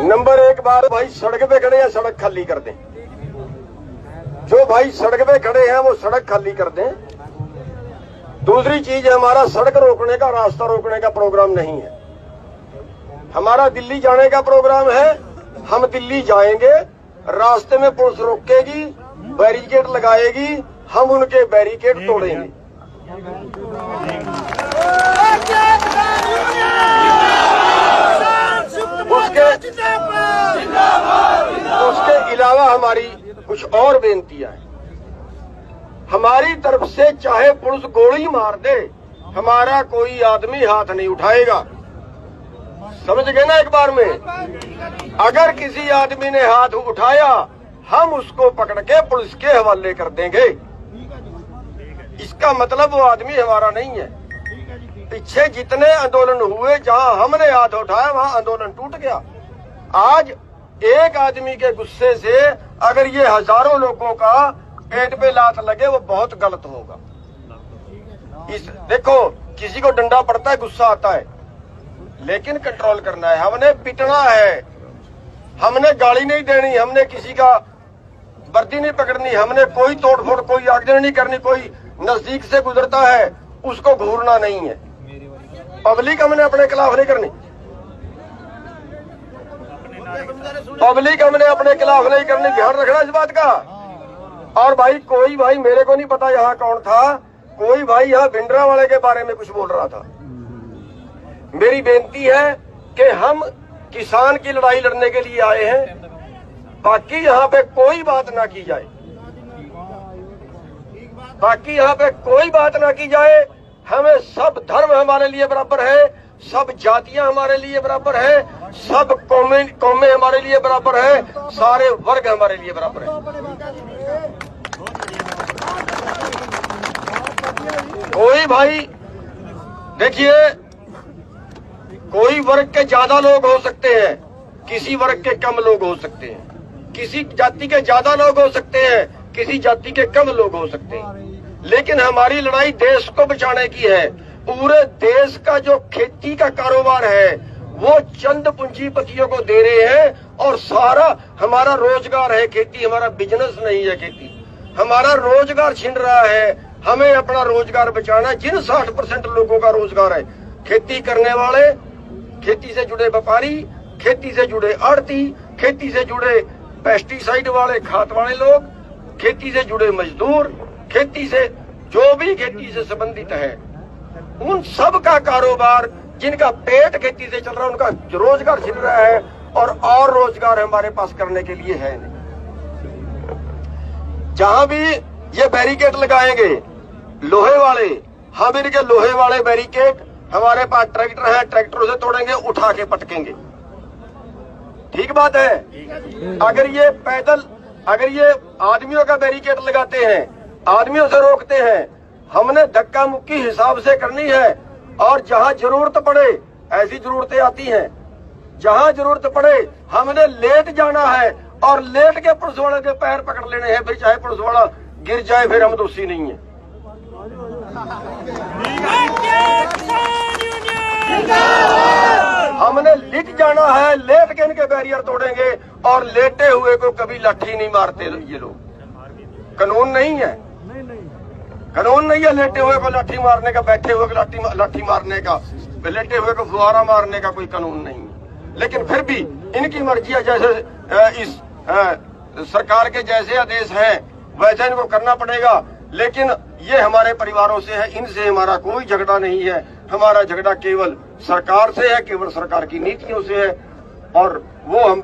Number एक बात, भाई सड़क पे खड़े हैं सड़क खाली कर दें। जो भाई सड़क पे खड़े हैं वो सड़क खाली कर दें। दूसरी चीज, हमारा सड़क रोकने का, रास्ता रोकने का प्रोग्राम नहीं है। हमारा दिल्ली जाने का प्रोग्राम है। हम दिल्ली जाएंगे, रास्ते में पुलिस रोकेगी, बैरिकेड लगाएगी, हम उनके बैरिकेड तोड़ेंगे। उसके अलावा हमारी कुछ और बेनतियां हैं। हमारी तरफ से चाहे पुलिस गोली मार दे, हमारा कोई आदमी हाथ नहीं उठाएगा। समझ गए ना एक बार में? अगर किसी आदमी ने हाथ उठाया, हम उसको पकड़ के पुलिस के हवाले कर देंगे। इसका मतलब वो आदमी हमारा नहीं है। पीछे जितने आंदोलन हुए, जहां हमने हाथ उठाया वहां आंदोलन टूट गया। आज एक आदमी के गुस्से से अगर ये हजारों लोगों का पेट पे लात लगे, वो बहुत गलत होगा। देखो, किसी को डंडा पड़ता है, गुस्सा आता है, लेकिन कंट्रोल करना है। हमने पिटना है, हमने गाली नहीं देनी, हमने किसी का वर्दी नहीं पकड़नी, हमने कोई तोड़फोड़, कोई आगजनी नहीं करनी। कोई नजदीक से गुजरता है उसको घूरना नहीं है। पब्लिक हमने अपने खिलाफ नहीं करनी, पब्लिक हमने अपने खिलाफ नहीं करनी। ध्यान रखना इस बात का। और भाई, कोई भाई, मेरे को नहीं पता यहाँ कौन था, कोई भाई यहाँ भिंडरा वाले के बारे में कुछ बोल रहा था। मेरी बेनती है कि हम किसान की लड़ाई लड़ने के लिए आए हैं, बाकी यहाँ पे कोई बात ना की जाए, बाकी यहाँ पे कोई बात ना की जाए। हमें सब धर्म हमारे लिए बराबर है, सब जातियां हमारे लिए बराबर है, सब कौमें हमारे लिए बराबर है, सारे वर्ग हमारे लिए बराबर है। कोई भाई, देखिए, कोई वर्ग के ज्यादा लोग हो सकते हैं, किसी वर्ग के कम लोग हो सकते हैं, किसी जाति के ज्यादा लोग हो सकते हैं, किसी जाति के कम लोग हो सकते हैं, लेकिन हमारी लड़ाई देश को बचाने की है। पूरे देश का जो खेती का कारोबार है वो चंद पूंजीपतियों को दे रहे हैं, और सारा हमारा रोजगार है खेती, हमारा बिजनेस नहीं है खेती। हमारा रोजगार छिन रहा है, हमें अपना रोजगार बचाना। जिन 60% लोगों का रोजगार है, खेती करने वाले, खेती से जुड़े व्यापारी, खेती से जुड़े आड़ती, खेती से जुड़े पेस्टिसाइड वाले, खाद वाले लोग, खेती से जुड़े मजदूर, खेती से जो भी खेती से संबंधित है, उन सब का कारोबार, जिनका पेट खेती से चल रहा है, उनका रोजगार छिन रहा है, और रोजगार हमारे पास करने के लिए है नहीं। जहां भी ये बैरिकेड लगाएंगे लोहे वाले, हम इनके लोहे वाले बैरिकेड, हमारे पास ट्रैक्टर है, ट्रैक्टरों से तोड़ेंगे, उठा के पटकेंगे। ठीक बात है। अगर ये पैदल, अगर ये आदमियों का बैरिकेड लगाते हैं, आदमियों से रोकते हैं, हमने धक्का मुक्की हिसाब से करनी है। और जहां जरूरत पड़े, ऐसी जरूरतें आती हैं, जहां जरूरत पड़े हमने लेट जाना है, और लेट के पुलिस वाले के पैर पकड़ लेने हैं। फिर चाहे पुलिस वाला गिर जाए, फिर हम दोषी नहीं है। हमने लिट जाना है, लेट के इनके बैरियर तोड़ेंगे, और लेटे हुए को कभी लाठी नहीं मारते ये लोग। कानून नहीं है, कानून नहीं है लेटे हुए को लाठी मारने का, बैठे हुए को लाठी मारने का, लेटे हुए को फुहारा मारने का कोई कानून नहीं है। लेकिन फिर भी इनकी मर्जी है, जैसे इस सरकार के जैसे आदेश हैं वैसे इनको करना पड़ेगा। लेकिन ये हमारे परिवारों से है, इनसे हमारा कोई झगड़ा नहीं है। हमारा झगड़ा केवल सरकार से है, केवल सरकार की नीतियों से है, और वो हम